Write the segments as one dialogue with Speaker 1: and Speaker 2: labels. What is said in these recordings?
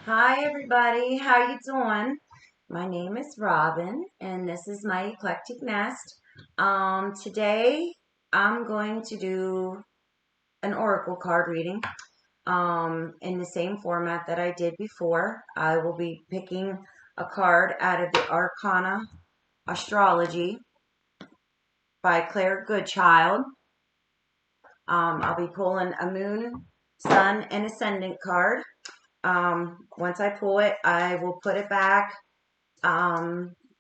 Speaker 1: Hi everybody, how you doing? My name is Robin and this is my eclectic nest. Today I'm going to do an oracle card reading in the same format that I did before. I will be picking a card out of the Arcana Astrology by Claire Goodchild. I'll be pulling a moon, sun, and ascendant card. Once I pull it, I will put it back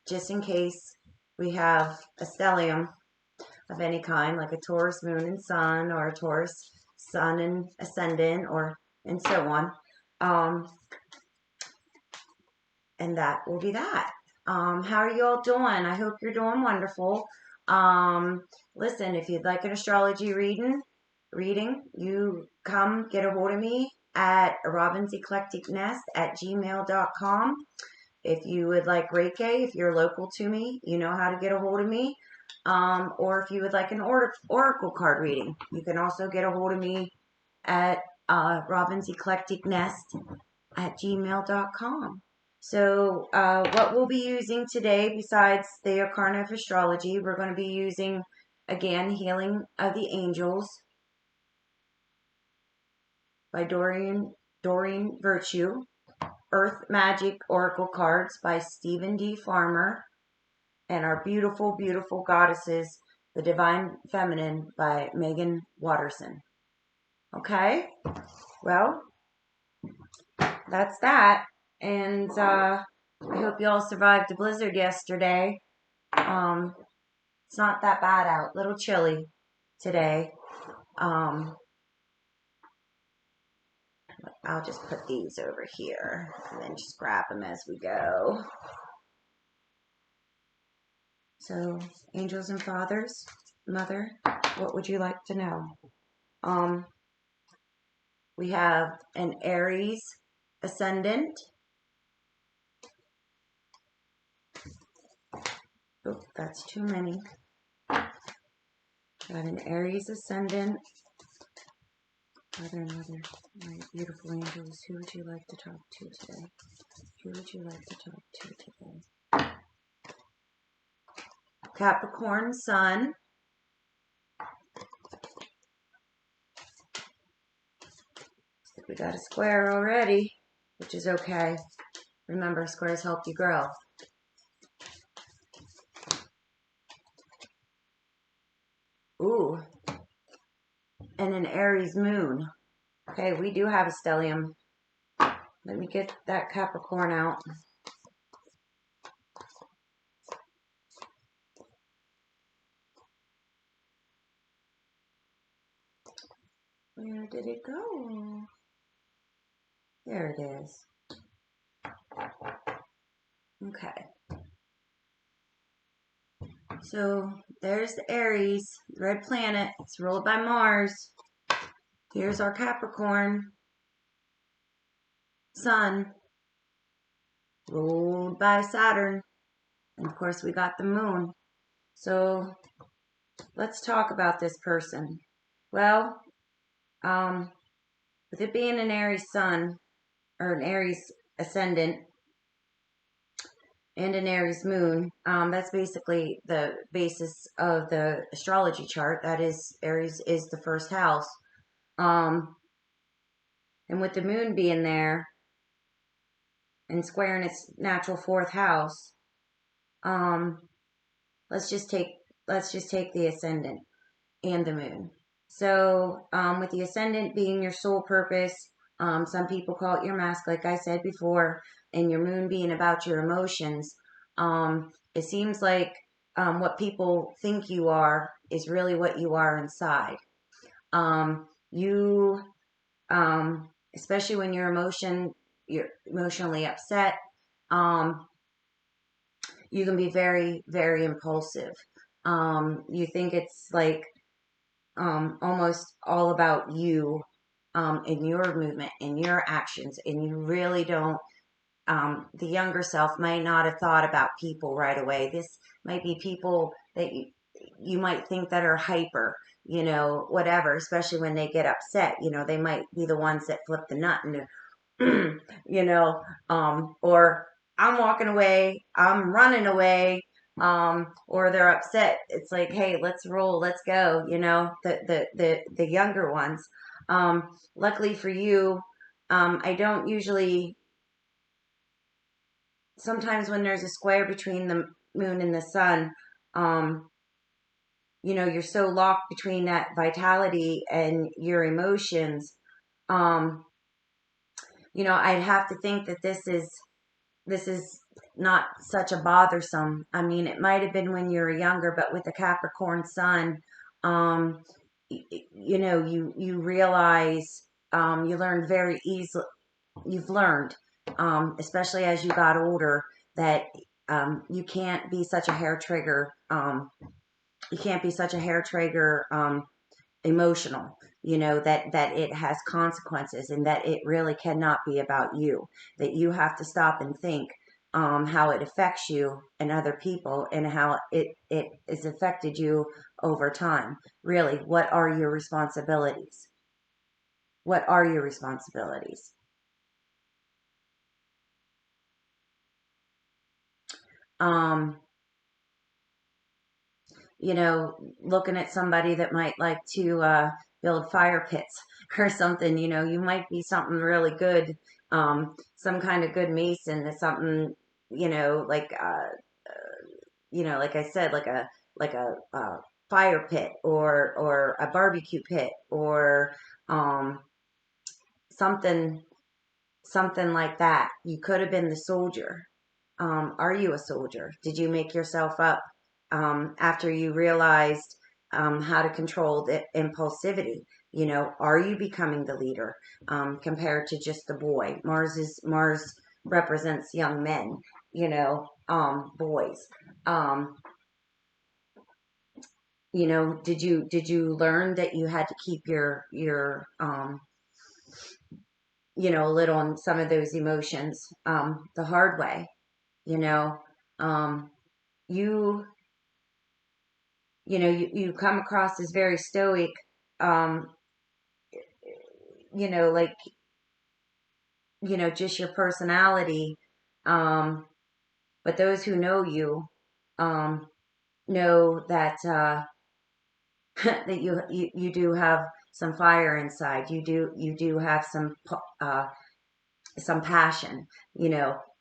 Speaker 1: just in case we have a stellium of any kind, like a Taurus moon and sun, or a Taurus sun and ascendant, and so on. And that will be that. How are you all doing? I hope you're doing wonderful. Listen, if you'd like an astrology reading, you come get a hold of me at robinseclecticnest@gmail.com. If you would like Reiki, if you're local to me, you know how to get a hold of me. Or if you would like an oracle card reading, you can also get a hold of me at robinseclecticnest@gmail.com. So what we'll be using today, besides the Arcana of Astrology, we're going to be using, again, Healing of the Angels by Doreen Virtue. Earth Magic Oracle Cards by Stephen D. Farmer, and our beautiful, beautiful goddesses, the Divine Feminine by Megan Watterson. Okay? Well, that's that. And I hope you all survived the blizzard yesterday. It's not that bad out. A little chilly today. I'll just put these over here and then just grab them as we go. So, angels and fathers, mother, what would you like to know? We have an Aries ascendant. Oh, that's too many. Got an Aries ascendant. Mother, my beautiful angels, who would you like to talk to today? Who would you like to talk to today? Capricorn sun. We got a square already, which is okay. Remember, squares help you grow. Ooh. And an Aries moon. Okay, we do have a stellium. Let me get that Capricorn out. Where did it go? There it is. Okay. So there's the Aries, red planet. It's ruled by Mars. Here's our Capricorn sun, ruled by Saturn. And of course we got the moon. So let's talk about this person. Well, with it being an Aries sun, or an Aries ascendant, and an Aries moon, that's basically the basis of the astrology chart. That is, Aries is the first house. And with the moon being there and squaring its natural fourth house, let's just take the ascendant and the moon. So with the ascendant being your soul purpose, some people call it your mask, like I said before, and your moon being about your emotions. It seems like what people think you are is really what you are inside. You, especially when you're emotionally upset, you can be very, very impulsive. You think it's like almost all about you, in your movement, in your actions, and you really don't. The younger self might not have thought about people right away. This might be people that you might think that are hyper, whatever, especially when they get upset. They might be the ones that flip the nut and you know, or I'm walking away, I'm running away, or they're upset. It's like, hey, let's roll, let's go, the younger ones. Luckily for you, I don't usually, sometimes when there's a square between the moon and the sun, um, you're so locked between that vitality and your emotions. Um, I'd have to think that this is not such a bothersome. I mean, it might have been when you were younger, but with the Capricorn sun, um, you realize, you learn very easily. You've learned, especially as you got older, that you can't be such a hair trigger. You can't be such a hair trigger. Emotional, that it has consequences, and that it really cannot be about you, that you have to stop and think, how it affects you and other people, and how it has affected you over time. Really, what are your responsibilities? What are your responsibilities? um Looking at somebody that might like to build fire pits or something, you might be something really good, some kind of good mason, to something, like, like I said, like a fire pit, or a barbecue pit, or um, something something like that. You could have been the soldier. Are you a soldier? Did you make yourself up, after you realized, how to control the impulsivity? Are you becoming the leader, compared to just the boy? Mars represents young men, boys. Um, did you learn that you had to keep your lid on some of those emotions, the hard way? you know um you you come across as very stoic, um like, just your personality, um but those who know you, um know that, that you do have some fire inside. You do have some passion,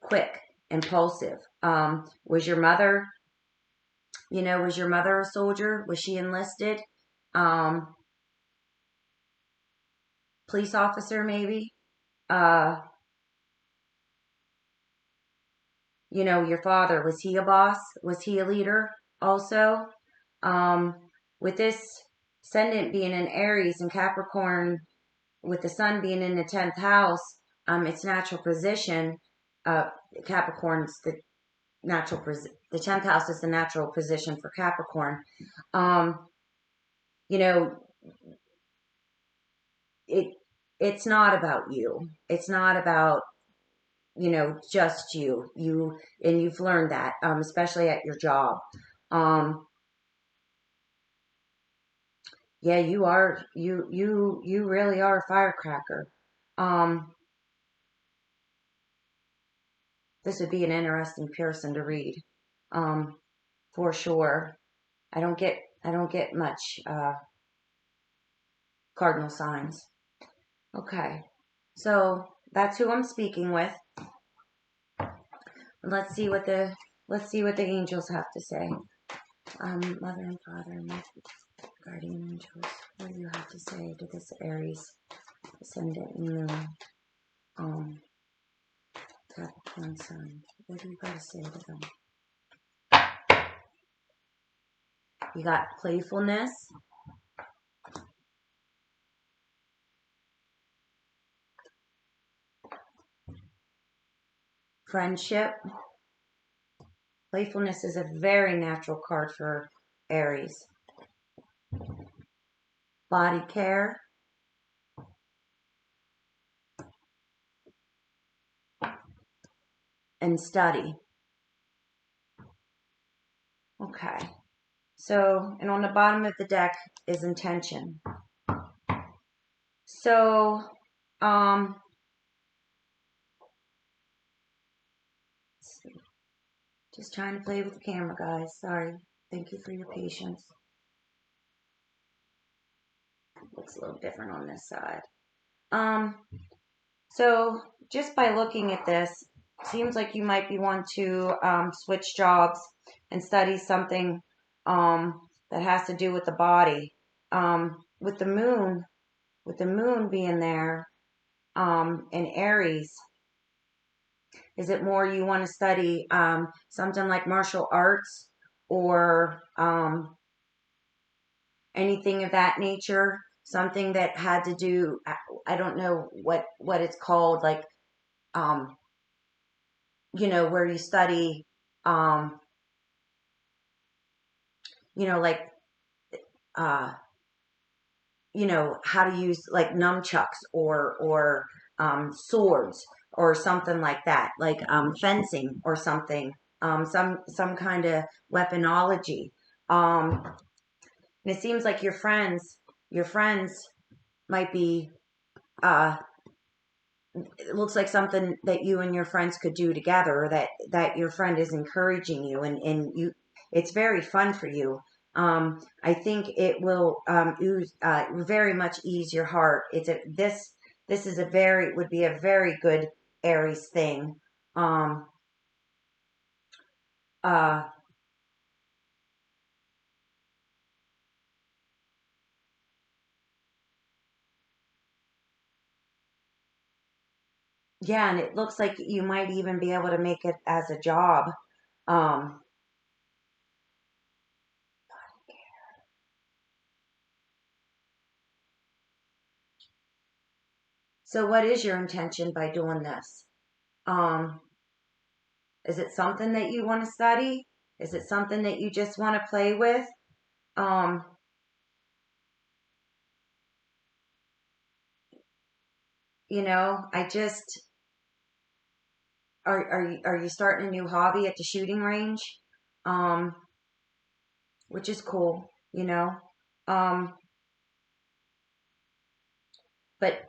Speaker 1: quick, impulsive. Was your mother a soldier? Was she enlisted? Um, Police officer, maybe? Uh, your father, was he a boss? Was he a leader also? Um, with this ascendant being in Aries and Capricorn, with the sun being in the 10th house, its natural position, uh, Capricorn's the 10th house is the natural position for Capricorn. Um, you know, it it's not about you. It's not about, just and you've learned that, especially at your job. Um, yeah, you really are a firecracker. Um, this would be an interesting person to read, um, for sure. I don't get much, cardinal signs. Okay, so that's who I'm speaking with. Let's see what the angels have to say. Mother and Father and my guardian angels, what do you have to say to this Aries ascendant and moon, um, Capricorn sun? What do you got to say to them? You got playfulness, friendship. Playfulness is a very natural card for Aries. Body care, and study. Okay. So, and on the bottom of the deck is intention. So, um, Just trying to play with the camera, guys. Sorry. Thank you for your patience. Looks a little different on this side. So just by looking at this, seems like you might be one to switch jobs and study something that has to do with the body. With the moon being there in Aries, is it more you want to study something like martial arts or anything of that nature? Something that had to do, I don't know what it's called, like, where you study, like, uh, how to use like nunchucks or swords or something like that, like fencing or something, some kind of weaponology. And it seems like your friends might be, it looks like something that you and your friends could do together, or that your friend is encouraging you, and you, it's very fun for you. I think it will very much ease your heart. This is would be a very good Aries thing. Um, uh, yeah, and it looks like you might even be able to make it as a job. Um, so what is your intention by doing this? Um, Is it something that you want to study? Is it something that you just want to play with? Um, I just are you starting a new hobby at the shooting range? Um, which is cool. Um, but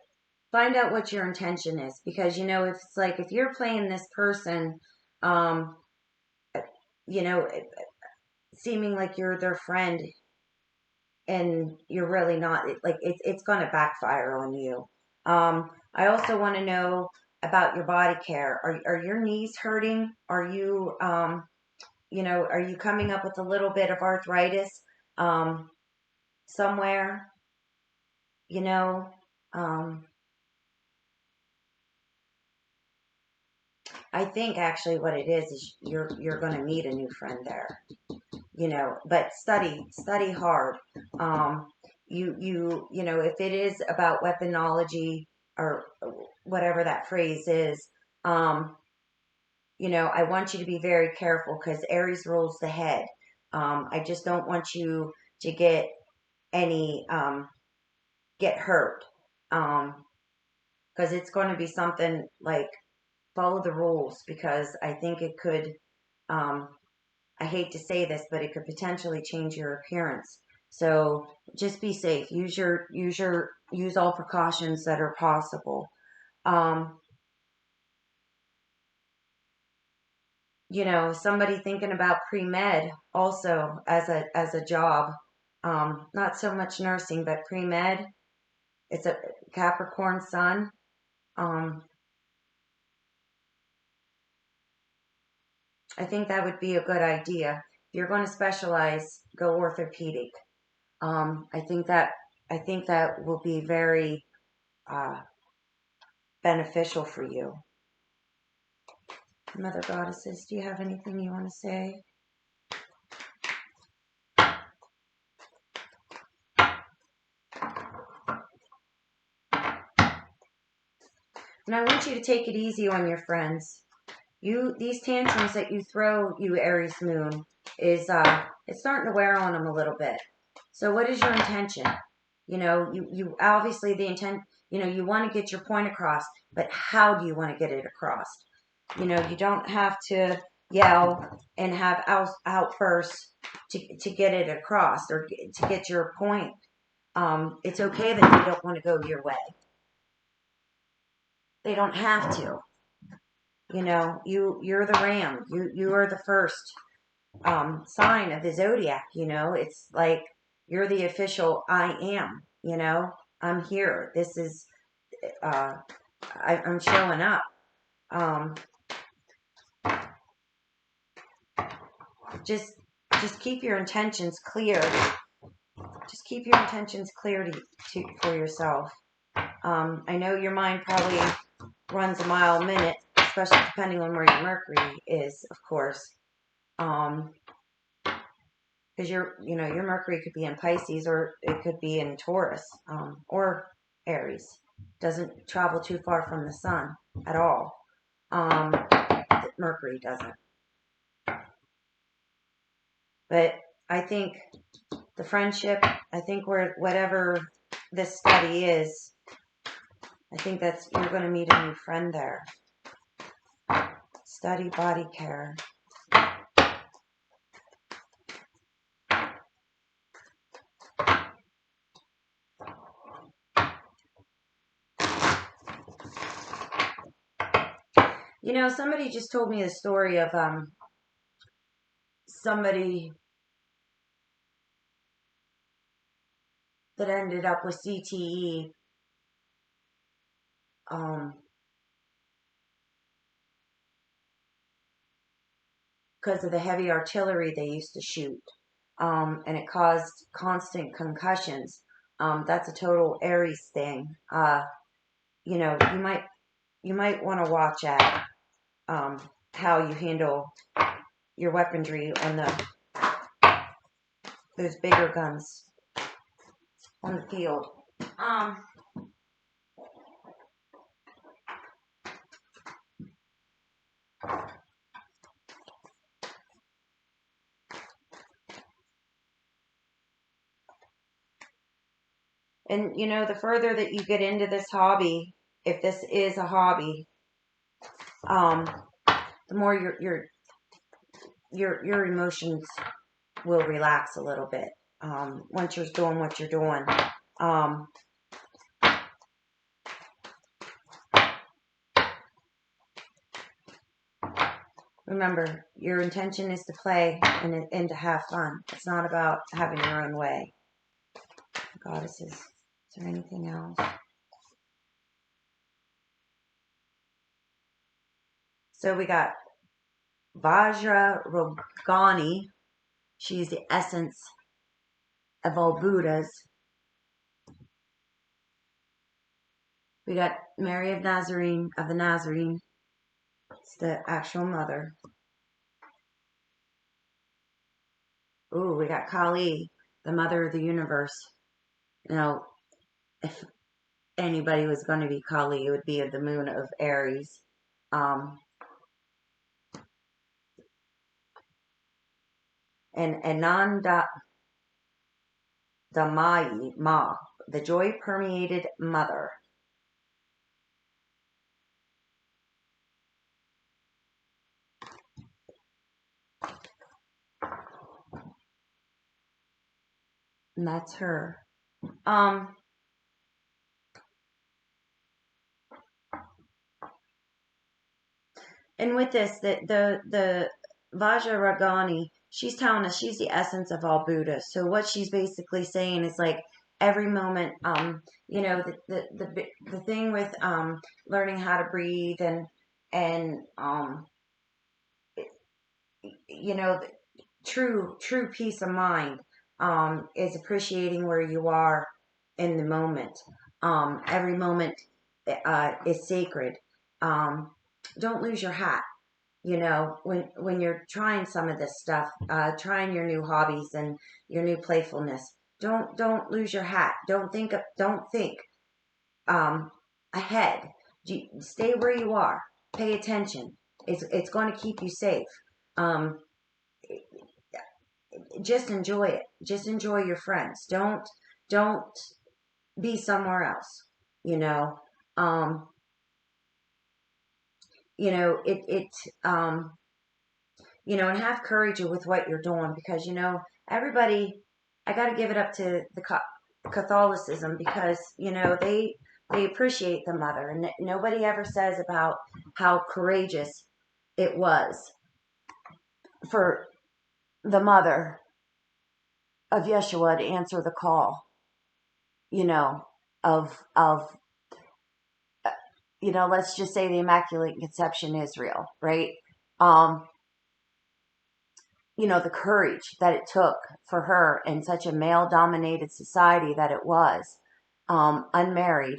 Speaker 1: find out what your intention is, because if it's like, if you're playing this person, um, you know, seeming like you're their friend, and you're really not, it's going to backfire on you. I also want to know about your body care. Are your knees hurting? Are you coming up with a little bit of arthritis um, somewhere? You know, um, I think actually what it is you're going to meet a new friend there. But study hard. If it is about weaponology or whatever that phrase is, um, I want you to be very careful, because Aries rules the head. I just don't want you to any, get hurt. Because it's going to be something like, follow the rules, because I think it could, um, I hate to say this, but it could potentially change your appearance. So just be safe. Use all precautions that are possible. Um, Somebody thinking about pre-med also as a job. Not so much nursing, but pre-med. It's a Capricorn sun. Um, I think that would be a good idea. If you're going to specialize, go orthopedic. I think that will be very uh, beneficial for you. Mother Goddesses, do you have anything you want to say? And I want you to take it easy on your friends. These tantrums that you throw, you Aries moon, is it's starting to wear on them a little bit. So what is your intention? You obviously, the intent, you want to get your point across, but how do you want to get it across? You don't have to yell and have outbursts to get it across, or to get your point. It's okay that they don't want to go your way. They don't have to. You know, you're the ram. You are the first sign of the zodiac. You know, it's like you're the official I am. You know, I'm here. This is I'm showing up. Um, just keep your intentions clear. Just keep your intentions clear for yourself. I know your mind probably runs a mile a minute, especially depending on where your Mercury is, of course. Because your Mercury could be in Pisces, or it could be in Taurus, or Aries. Doesn't travel too far from the sun at all. Mercury doesn't. But I think the friendship, I think whatever this study is, I think you're going to meet a new friend there. Study body care. You know, somebody just told me the story of somebody that ended up with CTE because of the heavy artillery they used to shoot, and it caused constant concussions. That's a total Aries thing. You know, you might want to watch at how you handle your weaponry on those bigger guns on the field. And you know, the further that you get into this hobby, if this is a hobby, the more your emotions will relax a little bit. Once you're doing what you're doing. Remember, your intention is to play and to have fun. It's not about having your own way. Goddesses, is there anything else? So we got Vajra Rogani. She's the essence of all Buddhas. We got Mary of Nazarene, of the Nazarene. It's the actual mother. Ooh, we got Kali, the mother of the universe. Now, if anybody was going to be Kali, it would be the moon of Aries. And Ananda Damayi Ma, the joy permeated mother. And that's her. And with this, the Vajrayani, she's telling us she's the essence of all Buddhas. So what she's basically saying is like every moment, you know, the thing with learning how to breathe and you know, true peace of mind is appreciating where you are in the moment. Every moment is sacred. Don't lose your hat. You know, when you're trying some of this stuff, trying your new hobbies and your new playfulness, don't lose your hat. Don't think ahead. Stay where you are. Pay attention. It's going to keep you safe. Just enjoy it. Just enjoy your friends. Don't be somewhere else. You know. You know you know, and have courage with what you're doing, because you know everybody. I got to give it up to the Catholicism, because you know they appreciate the mother, and nobody ever says about how courageous it was for the mother of Yeshua to answer the call, you know, of let's just say the Immaculate Conception Israel, right? Um, the courage that it took for her in such a male dominated society that it was, unmarried,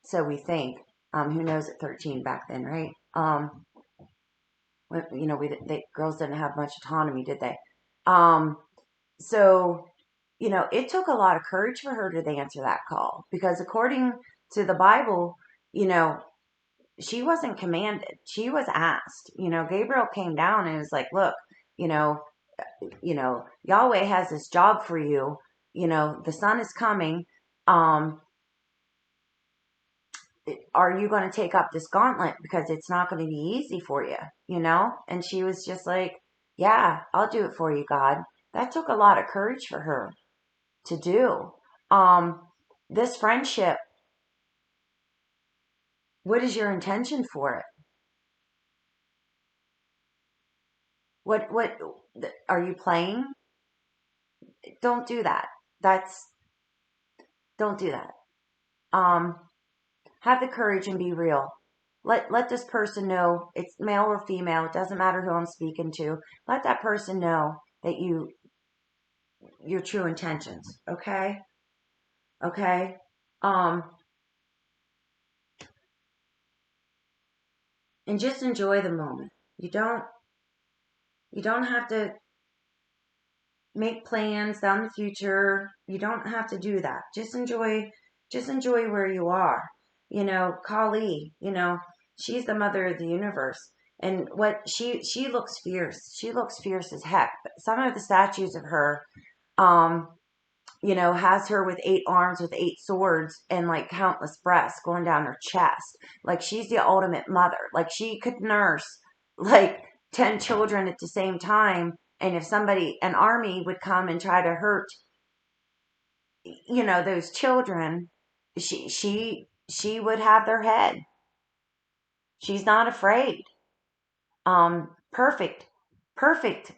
Speaker 1: so we think. Who knows at 13 back then, right? Girls didn't have much autonomy, did they? Um, so, it took a lot of courage for her to answer that call, because according to the Bible, you know, she wasn't commanded. She was asked. Gabriel came down and was like, look, you know, Yahweh has this job for you. The son is coming. Um, are you going to take up this gauntlet? Because it's not going to be easy for you, And she was just like, yeah, I'll do it for you, God. That took a lot of courage for her to do. This friendship, what is your intention for it? What are you playing? Don't do that. That's don't do that. Um, have the courage and be real. Let this person know, it's male or female, it doesn't matter who I'm speaking to. Let that person know that your true intentions, okay? Okay? Um, and just enjoy the moment. You don't have to make plans down the future. You don't have to do that. Just enjoy where you are. Kali, she's the mother of the universe. And what she looks fierce. She looks fierce as heck. But some of the statues of her, um, has her with 8 arms with 8 swords and like countless breasts going down her chest. Like she's the ultimate mother. Like she could nurse like 10 children at the same time. And if an army would come and try to hurt, those children, she would have their head. She's not afraid. Perfect, perfect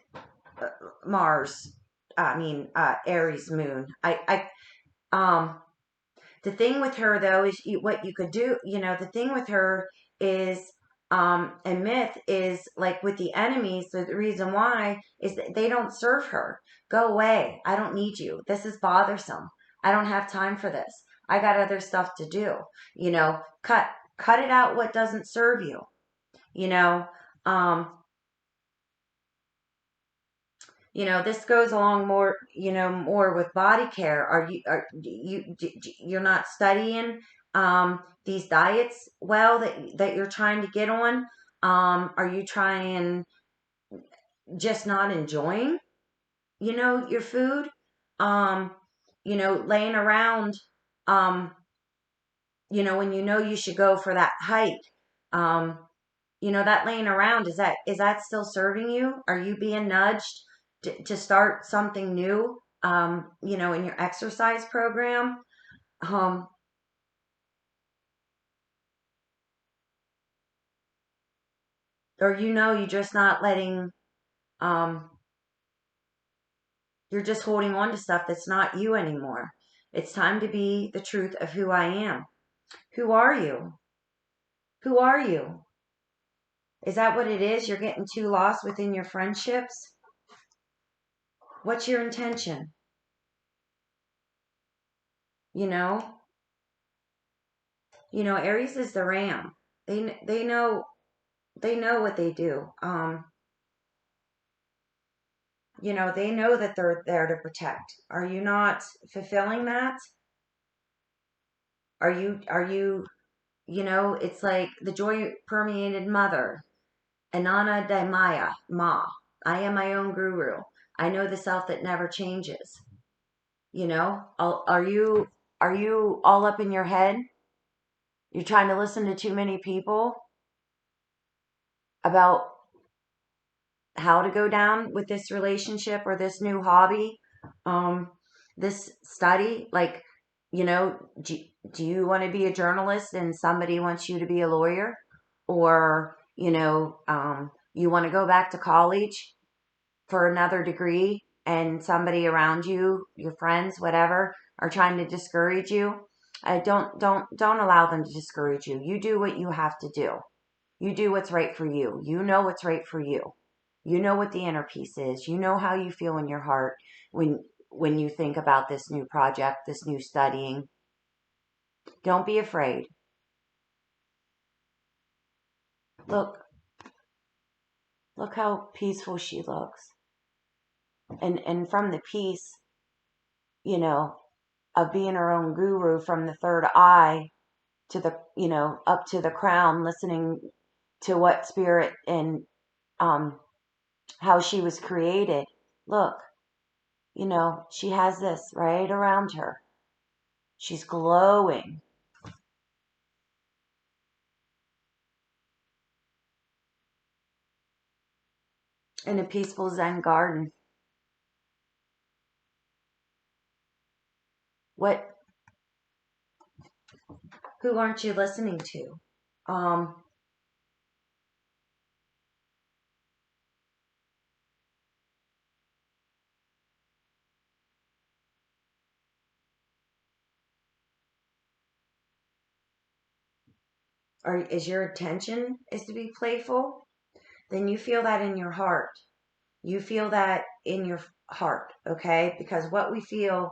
Speaker 1: Mars. I mean, Aries moon. The thing with her, though, is what you could do. The thing with her is, and myth is like with the enemies. So the reason why is that they don't serve her. Go away. I don't need you. This is bothersome. I don't have time for this. I got other stuff to do. Cut it out. What doesn't serve you. You know, um, this goes along more with body care. You're not studying these diets well that you're trying to get on? Are you trying just not enjoying, your food? Um, laying around, um, when you should go for that hike. Um, that laying around, is that still serving you? Are you being nudged to start something new, in your exercise program? um or you're just not letting, um you're just holding on to stuff that's not you anymore. It's time to be the truth of who I am. Who are you? Who are you? Is that what it is? You're getting too lost within your friendships? What's your intention? you know Aries is the ram. They know what they do. They know that they're there to protect. Are you not fulfilling that? Are you, it's like the joy permeated mother. Anana Daimaya, Ma. I am my own guru. I know the self that never changes. Are you all up in your head? You're trying to listen to too many people about how to go down with this relationship or this new hobby, um, this study. Like, You know, do you want to be a journalist and somebody wants you to be a lawyer? Or, you want to go back to college for another degree and somebody around you, your friends, whatever, are trying to discourage you? Don't allow them to discourage you. You do what you have to do. You do what's right for you. You know what's right for you. You know what the inner peace is. You know how you feel in your heart when you think about this new project, this new studying. Don't be afraid. Look, look how peaceful she looks. And from the peace, you know, of being her own guru, from the third eye to the, up to the crown, listening to what spirit and how she was created. Look, she has this right around her. She's glowing. In a peaceful Zen garden. What, who aren't you listening to? Um, is your intention is to be playful? Then you feel that in your heart. You feel that in your heart, okay? Because what we feel,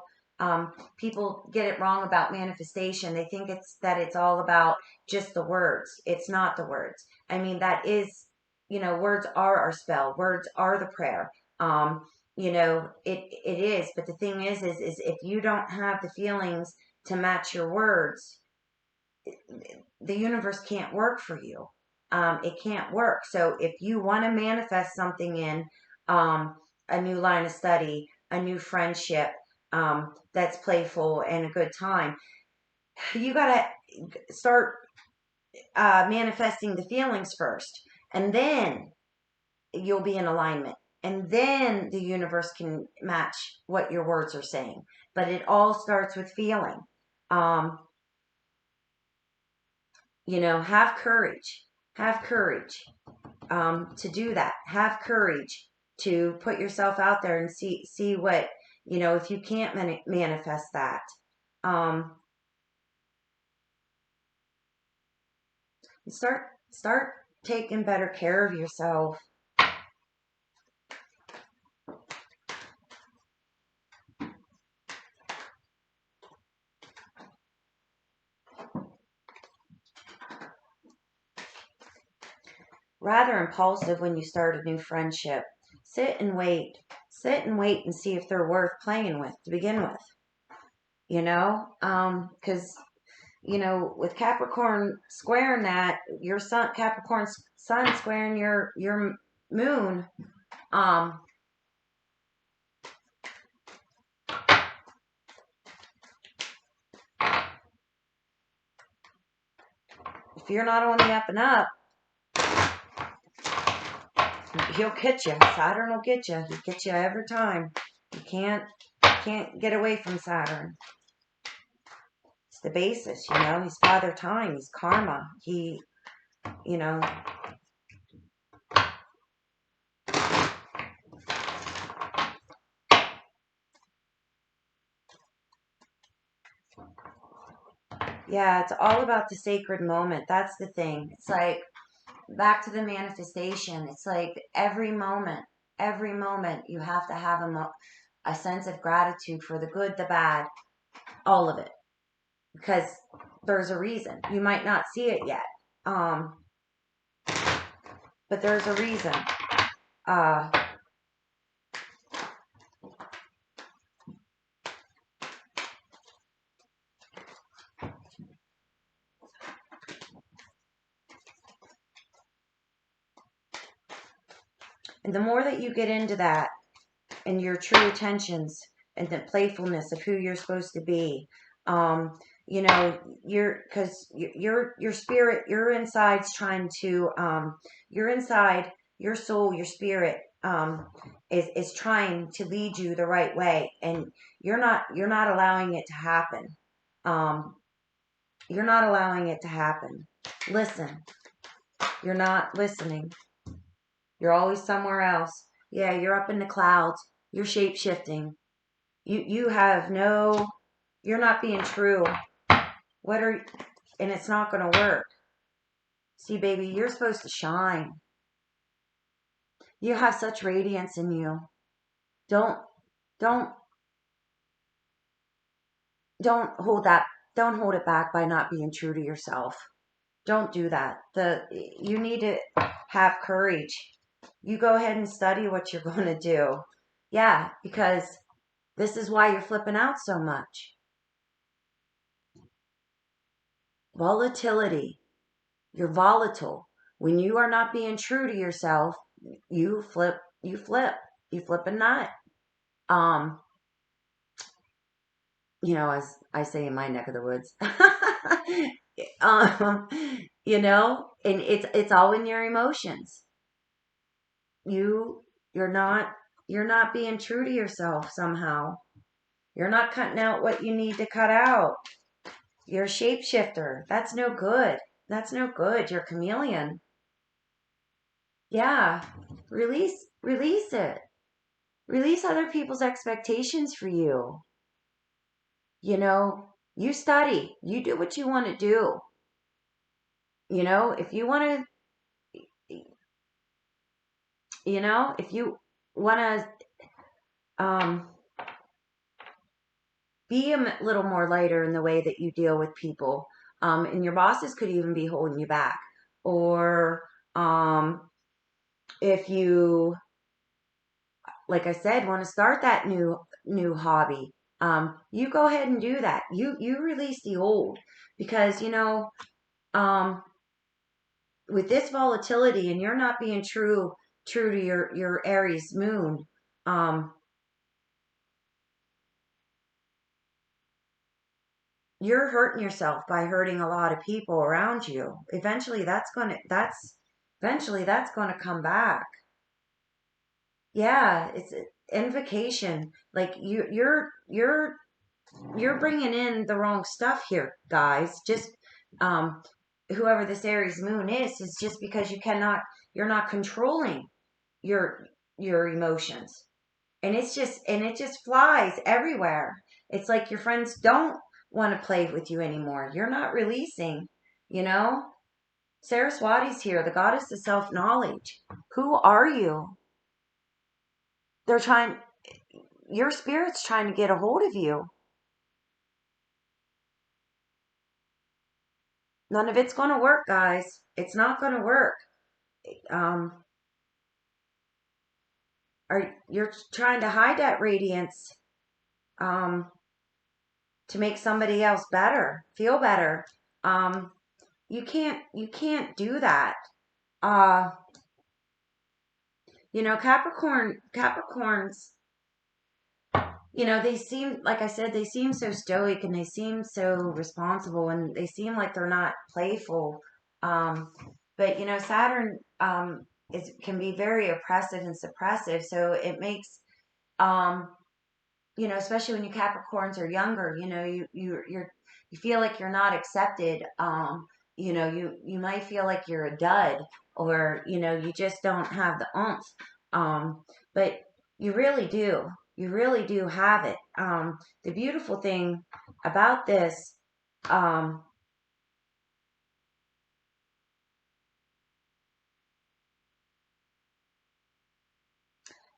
Speaker 1: people get it wrong about manifestation. They think it's all about just the words. It's not the words. I mean, that is, words are our spell. Words are the prayer. It is. But the thing is if you don't have the feelings to match your words, the universe can't work for you. It can't work. So if you want to manifest something in um, a new line of study, a new friendship that's playful and a good time, you got to start manifesting the feelings first. And then you'll be in alignment. And then the universe can match what your words are saying. But it all starts with feeling. Um, have courage. Have courage to do that. Have courage to put yourself out there and see what, if you can't manifest that. Um, start taking better care of yourself. Rather impulsive when you start a new friendship. Sit and wait. Sit and wait and see if they're worth playing with to begin with. Because with Capricorn squaring that, your sun, Capricorn sun squaring your moon, um, if you're not on the up and up, he'll get you. Saturn will get you. He'll get you every time. You can't get away from Saturn. It's the basis, He's father time. He's karma. He, you know, yeah, it's all about the sacred moment. That's the thing. It's like back to the manifestation. It's like every moment you have to have a sense of gratitude for the good, the bad, all of it. Because there's a reason. You might not see it yet. Um, but there's a reason. Uh, and the more that you get into that and your true intentions and the playfulness of who you're supposed to be, because your spirit, your inside's trying to, your inside, your soul, your spirit, is trying to lead you the right way, and you're not allowing it to happen. You're not allowing it to happen. Listen. You're not listening. You're always somewhere else. Yeah, you're up in the clouds. You're shape shifting. You have no. You're not being true. What are? And it's not going to work. See, baby, you're supposed to shine. You have such radiance in you. Don't don't don't hold that. Don't hold it back by not being true to yourself. Don't do that. You need to have courage. You go ahead and study what you're going to do. Yeah, because this is why you're flipping out so much. Volatility. You're volatile. When you are not being true to yourself, you flip, you flip a nut. Um, as I say in my neck of the woods. um, and it's all in your emotions. You you're not you're not being true to yourself somehow. You're not cutting out what you need to cut out. You're a shapeshifter. That's no good. That's no good. You're a chameleon. Yeah. Release it. Release other people's expectations for you. You study. You do what you want to do. If you want if you want to be a little more lighter in the way that you deal with people, and your bosses could even be holding you back, or if you, like I said, want to start that new hobby, you go ahead and do that. You release the old, because um, with this volatility, and you're not being true to your Aries moon. You're hurting yourself by hurting a lot of people around you. Eventually that's gonna come back. Yeah, it's invocation. Like you're bringing in the wrong stuff here, guys. Just um, whoever this Aries moon is just because you're not controlling your emotions, and it just flies everywhere. It's like your friends don't want to play with you anymore. You're not releasing, you know. Saraswati's here, the goddess of self knowledge. Who are you? They're trying. Your spirit's trying to get a hold of you. None of it's going to work, guys. It's not going to work. Um, you're trying to hide that radiance, um, to make somebody else better, feel better. Um, you can't do that. Uh, Capricorns, they seem, like I said, they seem so stoic, and they seem so responsible, and they seem like they're not playful. Um, but Saturn can be very oppressive and suppressive, so it makes um, especially when you Capricorns are younger, you feel like you're not accepted. You might feel like you're a dud, or you just don't have the oomph. But you really do. You really do have it. The beautiful thing about this um,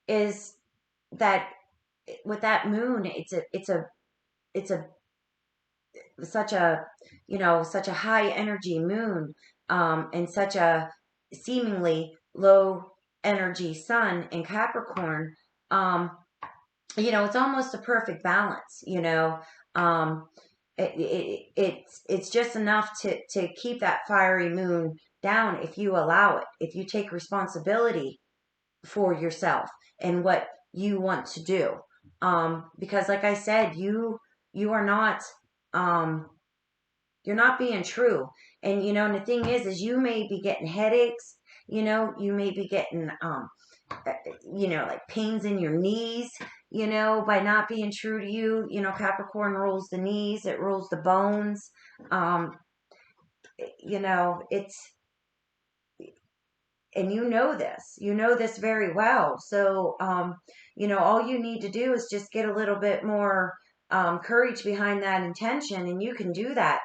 Speaker 1: is that with that moon, it's a such a such a high energy moon, and such a seemingly low energy sun in Capricorn. um it's almost a perfect balance. um it's just enough to keep that fiery moon down, if you allow it, if you take responsibility for yourself and what you want to do. Because like I said, you are not, um you're not being true. And and the thing is you may be getting headaches, you may be getting like pains in your knees, by not being true to you. Capricorn rules the knees, it rules the bones. Um, it's, and you know this very well. So, all you need to do is just get a little bit more courage behind that intention, and you can do that.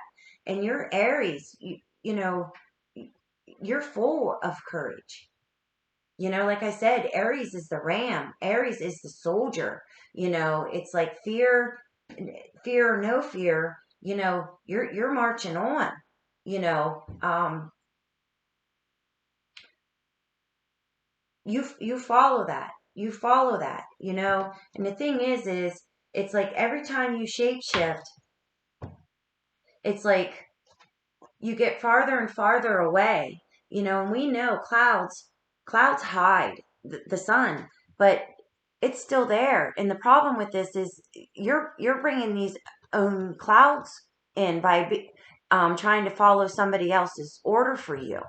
Speaker 1: And you're Aries, you're full of courage. Like I said, Aries is the ram. Aries is the soldier. It's like fear or no fear. You're marching on. You know, um, you follow that. You follow that. And the thing is, it's like every time you shapeshift, it's like you get farther and farther away. And we know clouds hide the sun, but it's still there. And the problem with this is you're bringing these clouds in by trying to follow somebody else's order for you.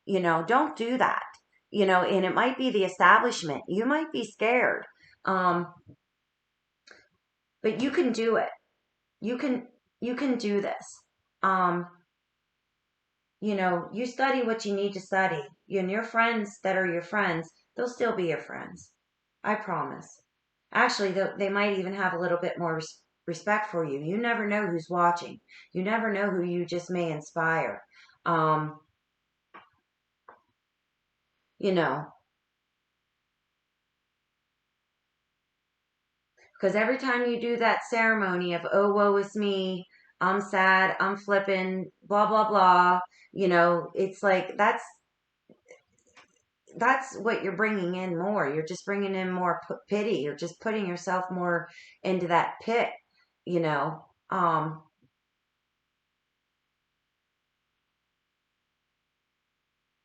Speaker 1: Don't do that. And it might be the establishment. You might be scared, um, but you can do it. You can you can do this. Um, you study what you need to study. And your friends that are your friends, they'll still be your friends. I promise. Actually, they might even have a little bit more respect for you. You never know who's watching. You never know who you just may inspire. Um, you know, because every time you do that ceremony of, oh, woe is me, I'm sad, I'm flipping, blah, blah, blah, it's like that's what you're bringing in more. You're just bringing in more pity. You're just putting yourself more into that pit, you know. Um,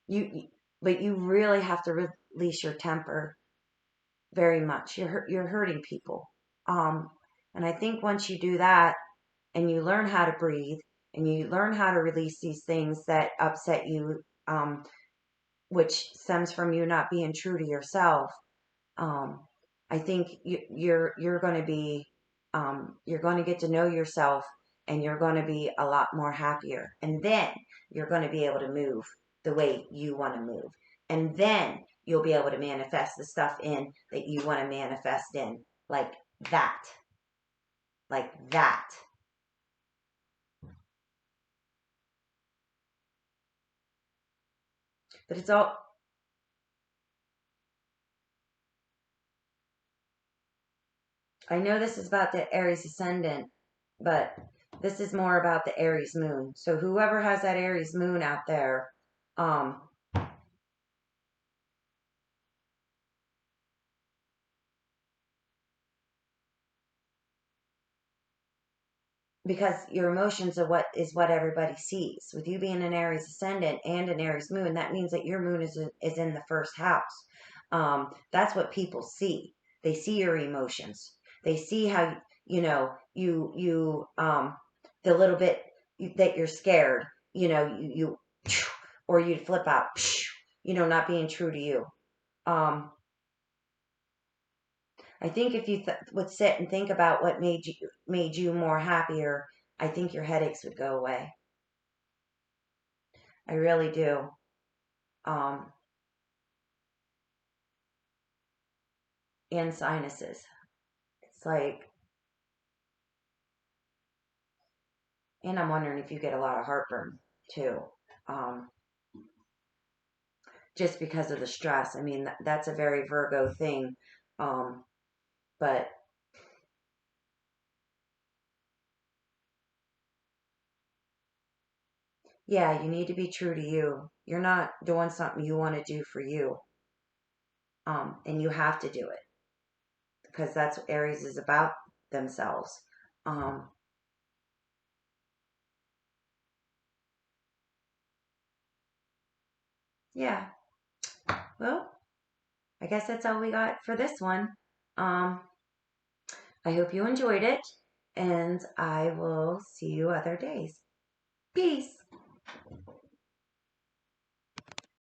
Speaker 1: you, but you really have to release your temper very much. You're hurting people. Um, and I think once you do that, and you learn how to breathe, and you learn how to release these things that upset you, which stems from you not being true to yourself. um, I think you're going to be you're going to get to know yourself, and you're going to be a lot more happier, and then you're going to be able to move the way you want to move, and then you'll be able to manifest the stuff in that you want to manifest in, like that, like that. But it's all, I know this is about the Aries Ascendant, but this is more about the Aries moon. So whoever has that Aries moon out there, um, because your emotions are what everybody sees. With you being an Aries Ascendant and an Aries moon, that means that your moon is in the first house. That's what people see. They see your emotions. They see how you the little bit that you're scared. You or you'd flip out. Not being true to you. Um, I think if you would sit and think about what made you more happier, I think your headaches would go away. I really do. Um, and sinuses. It's like, and I'm wondering if you get a lot of heartburn too, um, just because of the stress. I mean, that's a very Virgo thing. Um, but yeah, you need to be true to you. You're not doing something you want to do for you, and you have to do it because that's what Aries is about themselves. Um, yeah. Well, I guess that's all we got for this one. Um, I hope you enjoyed it, and I will see you other days. Peace.